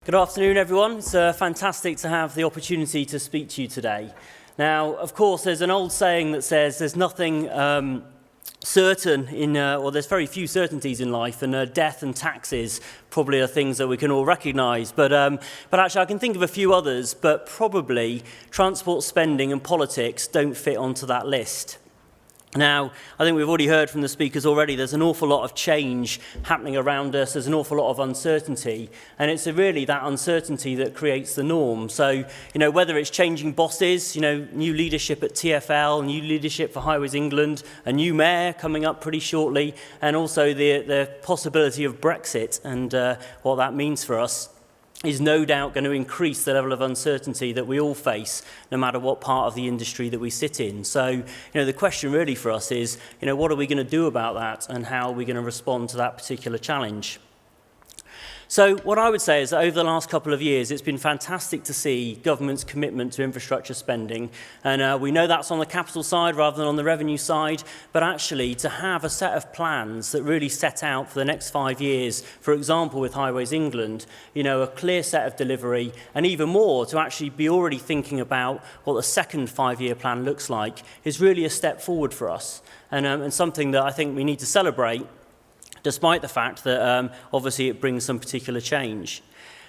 Good afternoon, everyone. It's fantastic to have the opportunity to speak to you today. Now, of course, there's an old saying that says there's nothing certain or there's very few certainties in life, and death and taxes probably are things that we can all recognise. But actually, I can think of a few others, but probably transport spending and politics don't fit onto that list. Now, I think we've already heard from the speakers already, there's an awful lot of change happening around us, there's an awful lot of uncertainty, and it's really that uncertainty that creates the norm. So, whether it's changing bosses, new leadership at TfL, new leadership for Highways England, a new mayor coming up pretty shortly, and also the possibility of Brexit and what that means for us, is no doubt going to increase the level of uncertainty that we all face, no matter what part of the industry that we sit in. So, the question really for us is, what are we going to do about that, and how are we going to respond to that particular challenge? So what I would say is that over the last couple of years, it's been fantastic to see government's commitment to infrastructure spending. And we know that's on the capital side rather than on the revenue side. But actually, to have a set of plans that really set out for the next 5 years, for example, with Highways England, a clear set of delivery, and even more, to actually be already thinking about what the second 5-year plan looks like, is really a step forward for us. And something that I think we need to celebrate, despite the fact that obviously it brings some particular change.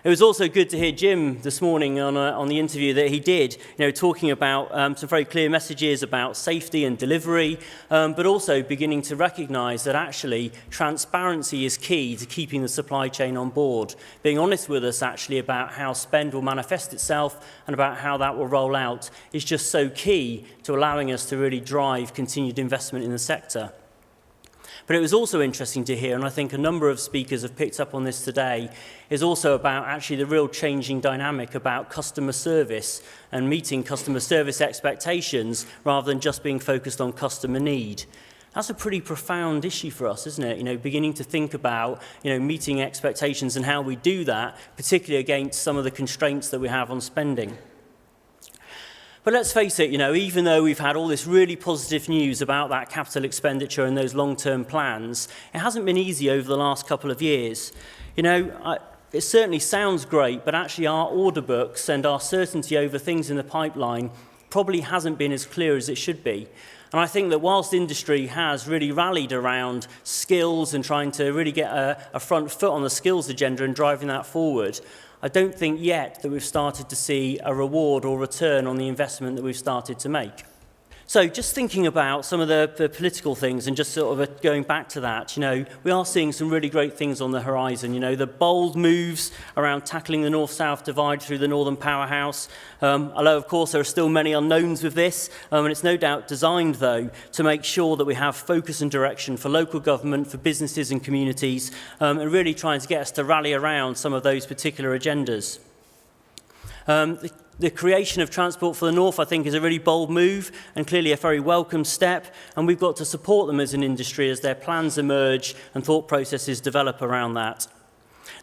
It was also good to hear Jim this morning on the interview that he did, talking about some very clear messages about safety and delivery, but also beginning to recognise that actually transparency is key to keeping the supply chain on board, being honest with us actually about how spend will manifest itself and about how that will roll out is just so key to allowing us to really drive continued investment in the sector. But it was also interesting to hear, and I think a number of speakers have picked up on this today, is also about actually the real changing dynamic about customer service and meeting customer service expectations rather than just being focused on customer need. That's a pretty profound issue for us, isn't it? Beginning to think about, meeting expectations and how we do that, particularly against some of the constraints that we have on spending. But let's face it, even though we've had all this really positive news about that capital expenditure and those long-term plans, it hasn't been easy over the last couple of years. It certainly sounds great, but actually our order books and our certainty over things in the pipeline probably hasn't been as clear as it should be. And I think that whilst industry has really rallied around skills and trying to really get a front foot on the skills agenda and driving that forward, I don't think yet that we've started to see a reward or return on the investment that we've started to make. So just thinking about some of the political things and just sort of going back to that, we are seeing some really great things on the horizon. The bold moves around tackling the north-south divide through the Northern Powerhouse. Although, of course, there are still many unknowns with this, and it's no doubt designed, though, to make sure that we have focus and direction for local government, for businesses and communities, and really trying to get us to rally around some of those particular agendas. The creation of Transport for the North, I think, is a really bold move and clearly a very welcome step, and we've got to support them as an industry as their plans emerge and thought processes develop around that.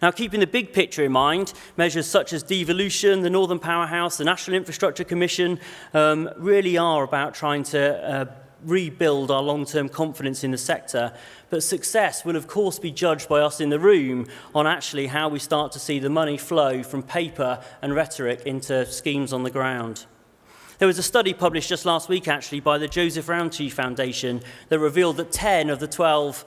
Now, keeping the big picture in mind, measures such as devolution, the Northern Powerhouse, the National Infrastructure Commission really are about trying to rebuild our long-term confidence in the sector, but success will of course be judged by us in the room on actually how we start to see the money flow from paper and rhetoric into schemes on the ground. There was a study published just last week actually by the Joseph Rowntree Foundation that revealed that 10 of the 12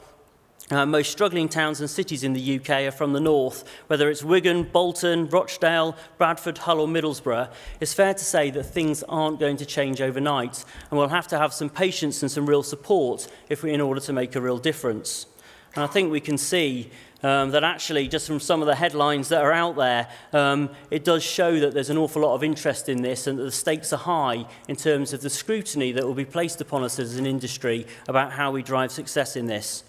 most struggling towns and cities in the UK are from the north, whether it's Wigan, Bolton, Rochdale, Bradford, Hull or Middlesbrough. It's fair to say that things aren't going to change overnight, and we'll have to have some patience and some real support in order to make a real difference. And I think we can see that actually, just from some of the headlines that are out there, it does show that there's an awful lot of interest in this and that the stakes are high in terms of the scrutiny that will be placed upon us as an industry about how we drive success in this.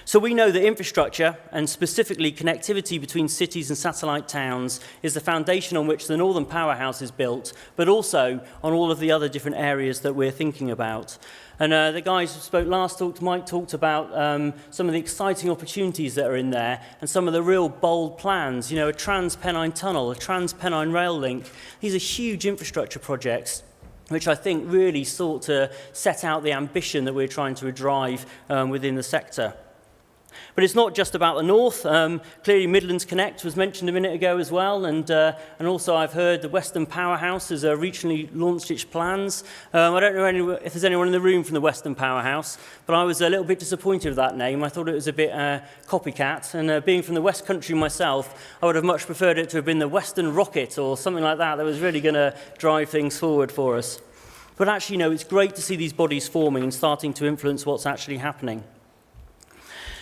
So we know that infrastructure, and specifically connectivity between cities and satellite towns, is the foundation on which the Northern Powerhouse is built, but also on all of the other different areas that we're thinking about. And the guys who spoke last Mike talked about some of the exciting opportunities that are in there and some of the real bold plans, a Trans-Pennine Tunnel, a Trans-Pennine Rail Link. These are huge infrastructure projects which I think really sought to set out the ambition that we're trying to drive within the sector. But it's not just about the north. Clearly, Midlands Connect was mentioned a minute ago as well, and also I've heard the Western Powerhouse has recently launched its plans. I don't know if there's anyone in the room from the Western Powerhouse, but I was a little bit disappointed with that name. I thought it was a bit copycat, and being from the West Country myself, I would have much preferred it to have been the Western Rocket or something like that was really going to drive things forward for us. But actually, it's great to see these bodies forming and starting to influence what's actually happening.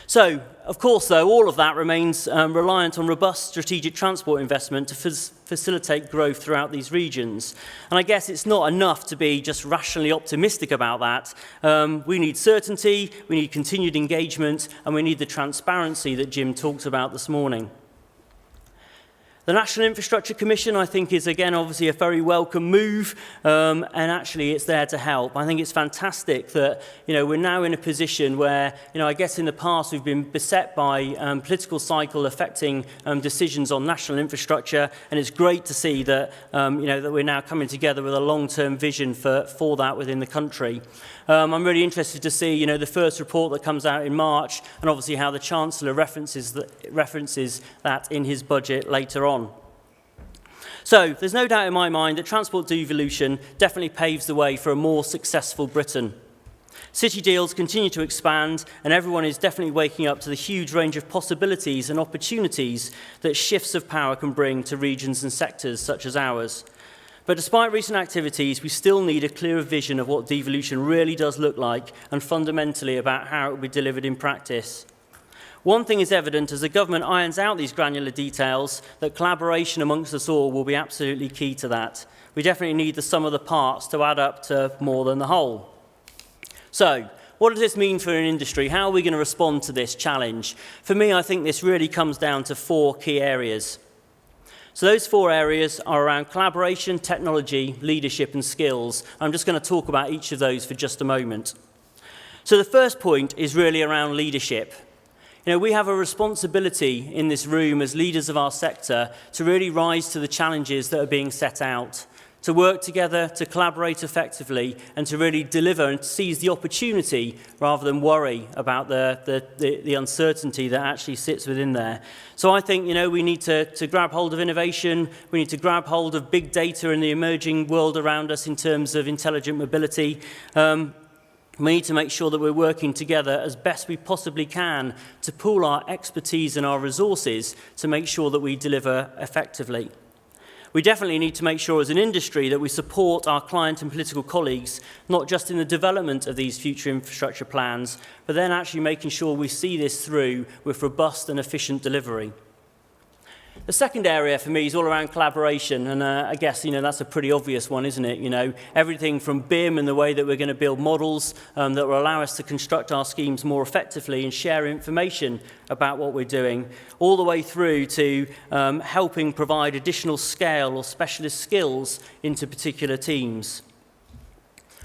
So, of course, though, all of that remains reliant on robust strategic transport investment to facilitate growth throughout these regions. And I guess it's not enough to be just rationally optimistic about that. We need certainty, we need continued engagement, and we need the transparency that Jim talked about this morning. The National Infrastructure Commission, I think, is, again, obviously a very welcome move, and actually it's there to help. I think it's fantastic that, we're now in a position where, I guess in the past we've been beset by political cycle affecting decisions on national infrastructure, and it's great to see that, that we're now coming together with a long-term vision for that within the country. I'm really interested to see, the first report that comes out in March, and obviously how the Chancellor references that in his budget later on. So, there's no doubt in my mind that transport devolution definitely paves the way for a more successful Britain. City deals continue to expand, and everyone is definitely waking up to the huge range of possibilities and opportunities that shifts of power can bring to regions and sectors such as ours. But despite recent activities, we still need a clearer vision of what devolution really does look like, and fundamentally about how it will be delivered in practice. One thing is evident as the government irons out these granular details, that collaboration amongst us all will be absolutely key to that. We definitely need the sum of the parts to add up to more than the whole. So, what does this mean for an industry? How are we going to respond to this challenge? For me, I think this really comes down to 4 key areas. So those 4 areas are around collaboration, technology, leadership and skills. I'm just going to talk about each of those for just a moment. So the first point is really around leadership. We have a responsibility in this room as leaders of our sector to really rise to the challenges that are being set out, to work together, to collaborate effectively, and to really deliver and seize the opportunity rather than worry about the uncertainty that actually sits within there. So I think, we need to grab hold of innovation, we need to grab hold of big data in the emerging world around us in terms of intelligent mobility. We need to make sure that we're working together as best we possibly can to pool our expertise and our resources to make sure that we deliver effectively. We definitely need to make sure as an industry that we support our client and political colleagues, not just in the development of these future infrastructure plans, but then actually making sure we see this through with robust and efficient delivery. The second area for me is all around collaboration, and I guess, that's a pretty obvious one, isn't it? Everything from BIM and the way that we're going to build models that will allow us to construct our schemes more effectively and share information about what we're doing, all the way through to helping provide additional scale or specialist skills into particular teams.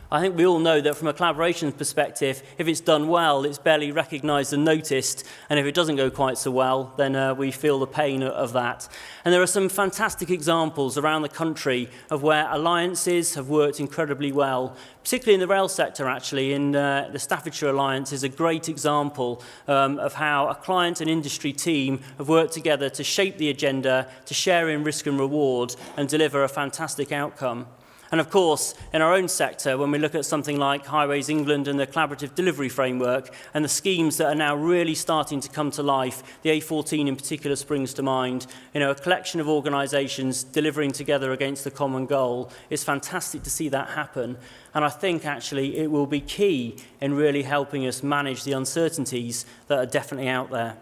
I think we all know that from a collaboration perspective, if it's done well, it's barely recognised and noticed, and if it doesn't go quite so well, then we feel the pain of that. And there are some fantastic examples around the country of where alliances have worked incredibly well, particularly in the rail sector, actually. In the Staffordshire Alliance is a great example of how a client and industry team have worked together to shape the agenda, to share in risk and reward, and deliver a fantastic outcome. And of course, in our own sector, when we look at something like Highways England and the collaborative delivery framework and the schemes that are now really starting to come to life, the A14 in particular springs to mind, a collection of organisations delivering together against the common goal. It's fantastic to see that happen. And I think actually it will be key in really helping us manage the uncertainties that are definitely out there.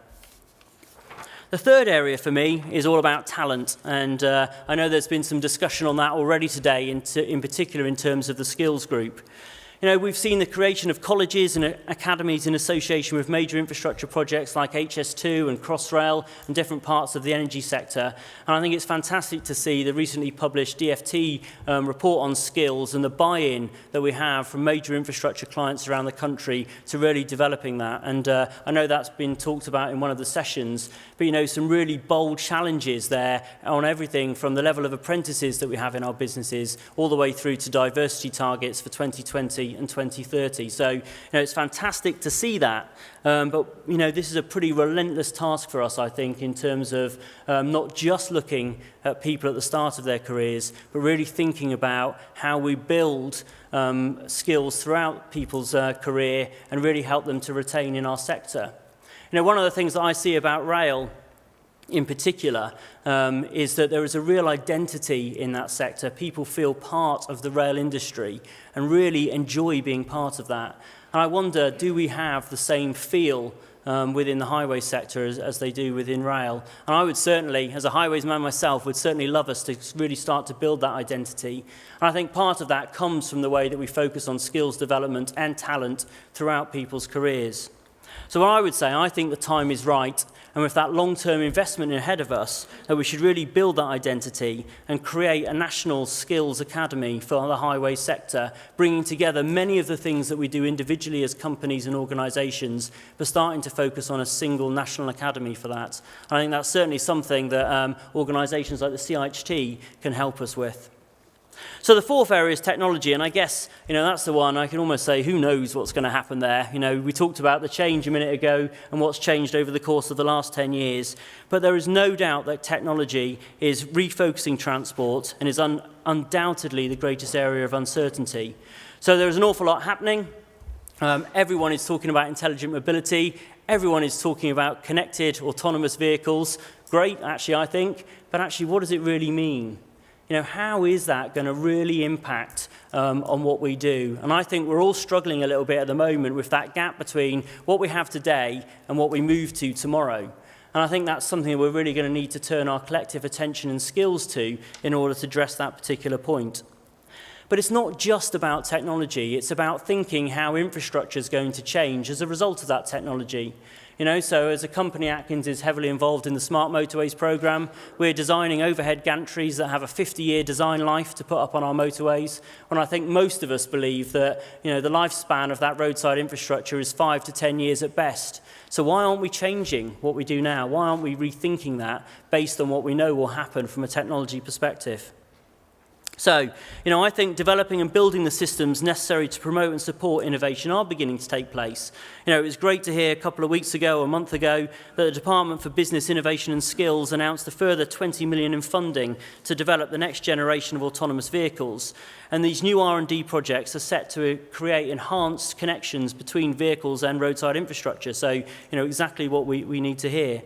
The third area for me is all about talent, and I know there's been some discussion on that already today, in particular in terms of the skills group. We've seen the creation of colleges and academies in association with major infrastructure projects like HS2 and Crossrail and different parts of the energy sector. And I think it's fantastic to see the recently published DFT report on skills and the buy-in that we have from major infrastructure clients around the country to really developing that. And I know that's been talked about in one of the sessions, but some really bold challenges there on everything from the level of apprentices that we have in our businesses all the way through to diversity targets for 2020 2020 and 2030. So, it's fantastic to see that, but, this is a pretty relentless task for us, I think, in terms of not just looking at people at the start of their careers, but really thinking about how we build skills throughout people's career and really help them to retain in our sector. One of the things that I see about rail in particular is that there is a real identity in that sector. People feel part of the rail industry and really enjoy being part of that. And I wonder, do we have the same feel within the highway sector as they do within rail? And I would certainly, as a highwaysman myself, would certainly love us to really start to build that identity. And I think part of that comes from the way that we focus on skills development and talent throughout people's careers. So what I would say, I think the time is right, and with that long-term investment ahead of us, that we should really build that identity and create a national skills academy for the highway sector, bringing together many of the things that we do individually as companies and organisations, but starting to focus on a single national academy for that. I think that's certainly something that organisations like the CIHT can help us with. So the fourth area is technology, and I guess, that's the one I can almost say, who knows what's going to happen there. We talked about the change a minute ago and what's changed over the course of the last 10 years, but there is no doubt that technology is refocusing transport and is undoubtedly the greatest area of uncertainty. So there is an awful lot happening. Everyone is talking about intelligent mobility. Everyone is talking about connected autonomous vehicles. Great, actually, I think, but actually, what does it really mean? How is that going to really impact on what we do? And I think we're all struggling a little bit at the moment with that gap between what we have today and what we move to tomorrow. And I think that's something that we're really going to need to turn our collective attention and skills to in order to address that particular point. But it's not just about technology. It's about thinking how infrastructure is going to change as a result of that technology. So as a company, Atkins is heavily involved in the Smart Motorways programme. We're designing overhead gantries that have a 50-year design life to put up on our motorways. And I think most of us believe that, the lifespan of that roadside infrastructure is 5 to 10 years at best. So why aren't we changing what we do now? Why aren't we rethinking that based on what we know will happen from a technology perspective? So, I think developing and building the systems necessary to promote and support innovation are beginning to take place. It was great to hear a couple of weeks ago, a month ago, that the Department for Business, Innovation and Skills announced a further 20 million in funding to develop the next generation of autonomous vehicles. And these new R&D projects are set to create enhanced connections between vehicles and roadside infrastructure. So, exactly what we need to hear.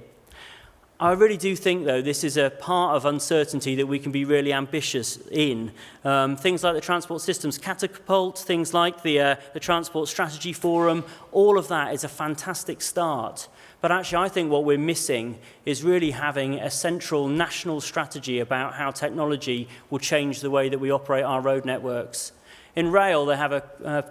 I really do think, though, this is a part of uncertainty that we can be really ambitious in. Things like the Transport Systems Catapult, things like the Transport Strategy Forum, all of that is a fantastic start. But actually, I think what we're missing is really having a central national strategy about how technology will change the way that we operate our road networks. In rail, they have a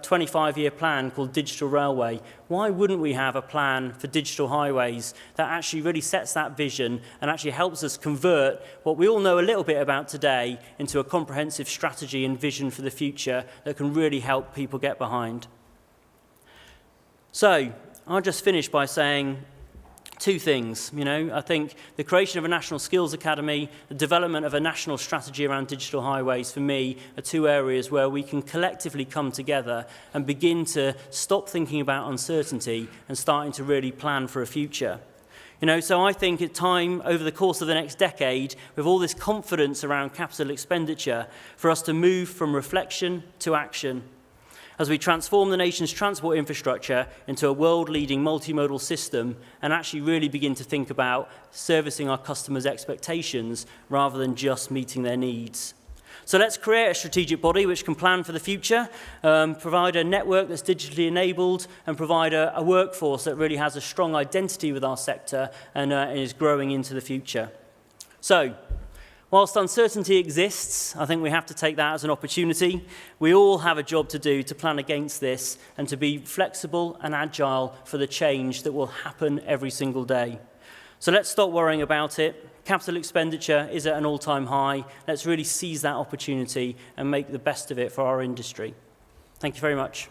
25-year plan called Digital Railway. Why wouldn't we have a plan for digital highways that actually really sets that vision and actually helps us convert what we all know a little bit about today into a comprehensive strategy and vision for the future that can really help people get behind? So, I'll just finish by saying two things. I think the creation of a National Skills Academy, the development of a national strategy around digital highways, for me, are two areas where we can collectively come together and begin to stop thinking about uncertainty and starting to really plan for a future. So I think it's time over the course of the next decade, with all this confidence around capital expenditure, for us to move from reflection to action, as we transform the nation's transport infrastructure into a world-leading multimodal system and actually really begin to think about servicing our customers' expectations rather than just meeting their needs. So let's create a strategic body which can plan for the future, provide a network that's digitally enabled, and provide a workforce that really has a strong identity with our sector and is growing into the future. So, whilst uncertainty exists, I think we have to take that as an opportunity. We all have a job to do to plan against this and to be flexible and agile for the change that will happen every single day. So let's stop worrying about it. Capital expenditure is at an all-time high. Let's really seize that opportunity and make the best of it for our industry. Thank you very much.